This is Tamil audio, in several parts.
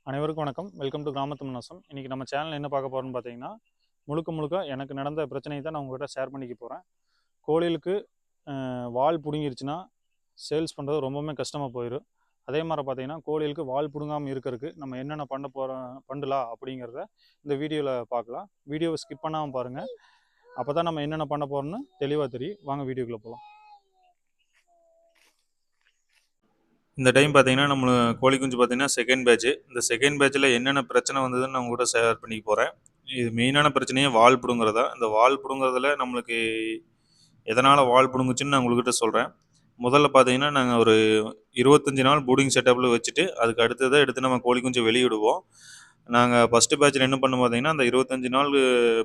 அனைவருக்கும் வணக்கம். வெல்கம் டு கிராமத்து முன்னசம். இன்றைக்கி நம்ம சேனல் என்ன பார்க்க போகிறோம்னு பார்த்தீங்கன்னா, முழுக்க எனக்கு நடந்த பிரச்சனையை தான் நான் உங்கள்கிட்ட ஷேர் பண்ணிக்க போகிறேன். கோழிகளுக்கு வால் பிடுங்கிருச்சுன்னா சேல்ஸ் பண்ணுறது ரொம்பவுமே கஷ்டமாக போயிடும். அதே மாதிரி பார்த்தீங்கன்னா, கோழிகளுக்கு வால் பிடுங்காமல் இருக்கிறதுக்கு நம்ம என்னென்ன பண்ணலாம் அப்படிங்கிறத இந்த வீடியோவில் பார்க்கலாம். வீடியோவை ஸ்கிப் பண்ணாமல் பாருங்கள். அப்போ தான் நம்ம என்னென்ன பண்ண போகிறோம்னு தெளிவாக தெரியும். வாங்க வீடியோக்குள்ளே போகலாம். இந்த டைம் பார்த்தீங்கன்னா, நம்ம கோழி குஞ்சு பார்த்தீங்கன்னா செகண்ட் பேட்ச். இந்த செகண்ட் பேட்சில் என்னென்ன பிரச்சனை வந்ததுன்னு நான் உங்கள்கிட்ட ஷேர் பண்ணிக்க போகிறேன். இது மெயினான பிரச்சனையே வால் பிடுங்குறதா. இந்த வால் பிடுங்குறதுல நம்மளுக்கு எதனால் வால் பிடுங்குச்சுன்னு நான் உங்கள்கிட்ட சொல்கிறேன். முதல்ல பார்த்தீங்கன்னா, நாங்கள் ஒரு 25 நாள் பூடிங் செட்டப்பில் வச்சுட்டு அதுக்கு அடுத்ததை எடுத்து நம்ம கோழி குஞ்சு வெளியிடுவோம். நாங்கள் ஃபஸ்ட்டு பேட்சில் என்ன பண்ணோம் பார்த்தீங்கன்னா, அந்த 25 நாள்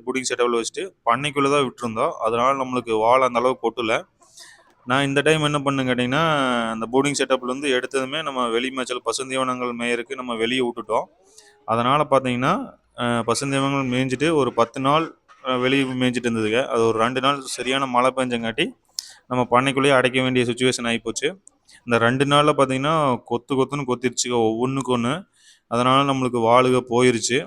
பூடிங் செட்டப்பில் வச்சுட்டு பண்ணைக்குள்ளே தான் விட்டுருந்தோம். அதனால் நம்மளுக்கு வால் அந்த அளவுக்கு கொட்டலை. நான் இந்த டைம் என்ன பண்ணேன்னு கேட்டிங்கன்னா, அந்த போர்டிங் செட்டப்லேருந்து எடுத்ததுமே நம்ம வெளி மேய்ச்சல் பசுந்தீவனங்கள் மேயறதுக்கு நம்ம வெளியே விட்டுட்டோம். அதனால் பார்த்தீங்கன்னா, பசுந்தீவனங்கள் மேய்ஞ்சிட்டு ஒரு 10 நாள் வெளியே மேய்ஞ்சிட்டு இருந்ததுங்க. அது ஒரு 2 நாள் சரியான மழை பெஞ்சங்காட்டி நம்ம பண்ணைக்குள்ளேயே அடைக்க வேண்டிய சுச்சுவேஷன் ஆகிப்போச்சு. இந்த 2 நாளில் பார்த்தீங்கன்னா கொத்துன்னு கொத்திருச்சுங்க ஒவ்வொன்றுக்கு ஒன்று. அதனால் நம்மளுக்கு வாளுக போயிருச்சு.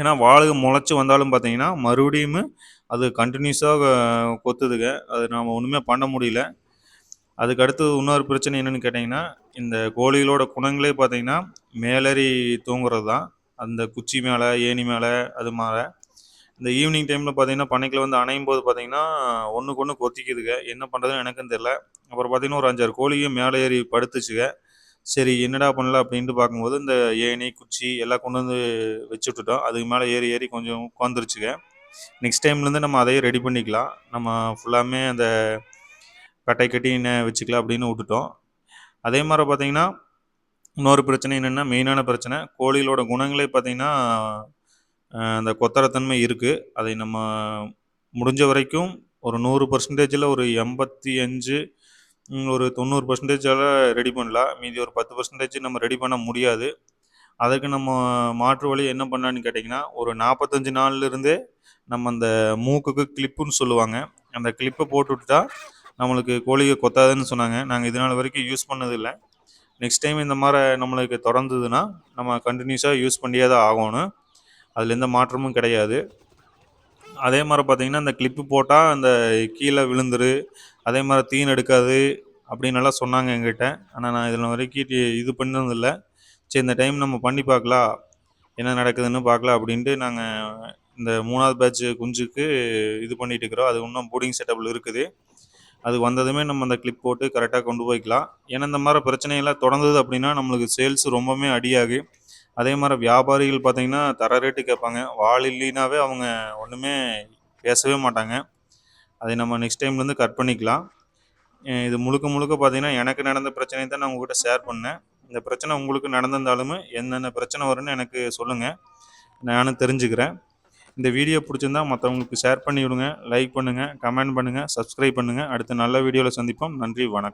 ஏன்னா வாளுக முளைச்சி வந்தாலும் பார்த்தீங்கன்னா மறுபடியும் அது கண்டினியூஸாக கொத்துதுங்க. அது நாம் ஒன்றுமே பண்ண முடியல. அதுக்கு அடுத்து இன்னொரு பிரச்சனை என்னென்னு கேட்டிங்கன்னா, இந்த கோழிகளோட குணங்களே பார்த்தீங்கன்னா மேலேறி தூங்குறது தான். அந்த குச்சி மேலே, ஏணி மேலே அது மேலே. இந்த ஈவினிங் டைமில் பார்த்தீங்கன்னா பண்ணைக்குள்ள வந்து அணையும் போது பார்த்தீங்கன்னா ஒன்றுக்கு ஒன்று கொத்திக்குதுங்க. என்ன பண்ணுறதுன்னு எனக்கும் தெரில. அப்புறம் பார்த்தீங்கன்னா ஒரு 5-6 கோழியும் மேலே ஏறி படுத்துச்சுங்க. சரி என்னடா பண்ணலாம் அப்படின்ட்டு பார்க்கும்போது இந்த ஏணி, குச்சி எல்லாம் கொண்டு வந்து வச்சு விட்டுட்டோம். அதுக்கு மேலே ஏறி கொஞ்சம் உட்காந்துருச்சுங்க. நெக்ஸ்ட் டைம்லேருந்து நம்ம அதையே ரெடி பண்ணிக்கலாம். நம்ம ஃபுல்லாமே அந்த கட்டை கட்டி வச்சுக்கலாம் அப்படின்னு விட்டுட்டோம். அதே மாதிரி பார்த்தீங்கன்னா இன்னொரு பிரச்சனை என்னென்னா மெயினான பிரச்சனை கோழிகளோட குணங்களே பார்த்தீங்கன்னா அந்த கொத்தரத்தன்மை இருக்குது. அதை நம்ம முடிஞ்ச வரைக்கும் ஒரு 100%ல் ஒரு 85 ஒரு 90%ஆல் ரெடி பண்ணலாம். மீதி ஒரு 10% நம்ம ரெடி பண்ண முடியாது. அதுக்கு நம்ம மாற்று வழி என்ன பண்ணலான்னு கேட்டிங்கன்னா, ஒரு 45 நாள்லேருந்தே நம்ம அந்த மூக்குக்கு கிளிப்புன்னு சொல்லுவாங்க. அந்த கிளிப்பை போட்டு விட்டுட்டா நம்மளுக்கு கோழியை கொத்தாதுன்னு சொன்னாங்க. நாங்கள் இது நாள் வரைக்கும் யூஸ் பண்ணதில்லை. நெக்ஸ்ட் டைம் இந்த மாதிரி நம்மளுக்கு தொடர்ந்ததுன்னா நம்ம கண்டினியூஸாக யூஸ் பண்ணியே தான் ஆகணும். அதில் எந்த மாற்றமும் கிடையாது. அதே மாதிரி பார்த்திங்கன்னா அந்த கிளிப்பு போட்டால் அந்த கீழே விழுந்துரு, அதே மாதிரி தீன் எடுக்காது அப்படின்னு எல்லாம் சொன்னாங்க எங்கிட்ட. ஆனால் நான் இதில் வரைக்கும் இது பண்ணதில்லை. சரி இந்த டைம் நம்ம பண்ணி பார்க்கலாம், என்ன நடக்குதுன்னு பார்க்கலாம் அப்படின்ட்டு நாங்கள் இந்த 3வது பேட்ச் குஞ்சுக்கு இது பண்ணிட்டு இருக்கிறோம். அது இன்னும் போர்டிங் செட்டப்பில் இருக்குது. அது வந்ததுமே நம்ம அந்த கிளிப் போட்டு கரெக்டாக கொண்டு போய்க்கலாம். ஏன்னா இந்த மாதிரி பிரச்சனையெல்லாம் தொடர்ந்தது அப்படின்னா நம்மளுக்கு சேல்ஸ் ரொம்பவுமே அடியாகு. அதே மாதிரி வியாபாரிகள் பார்த்திங்கன்னா தர ரேட்டு கேட்பாங்க. வால் இல்லைனாவே அவங்க ஒன்றுமே பேசவே மாட்டாங்க. அதை நம்ம நெக்ஸ்ட் டைம்லேருந்து கட் பண்ணிக்கலாம். இது முழுக்க பார்த்திங்கன்னா எனக்கு நடந்த பிரச்சனையை தான் நான் உங்கள்கிட்ட ஷேர் பண்ணேன். இந்த பிரச்சனை உங்களுக்கு நடந்திருந்தாலுமே என்னென்ன பிரச்சனை வரும்னு எனக்கு சொல்லுங்கள், நானும் தெரிஞ்சுக்கிறேன். இந்த வீடியோ பிடிச்சிருந்தா மற்றவங்களுக்கு ஷேர் பண்ணி விடுங்க, லைக் பண்ணுங்கள், கமெண்ட் பண்ணுங்கள், சப்ஸ்கிரைப் பண்ணுங்கள். அடுத்த நல்ல வீடியோவில் சந்திப்போம். நன்றி, வணக்கம்.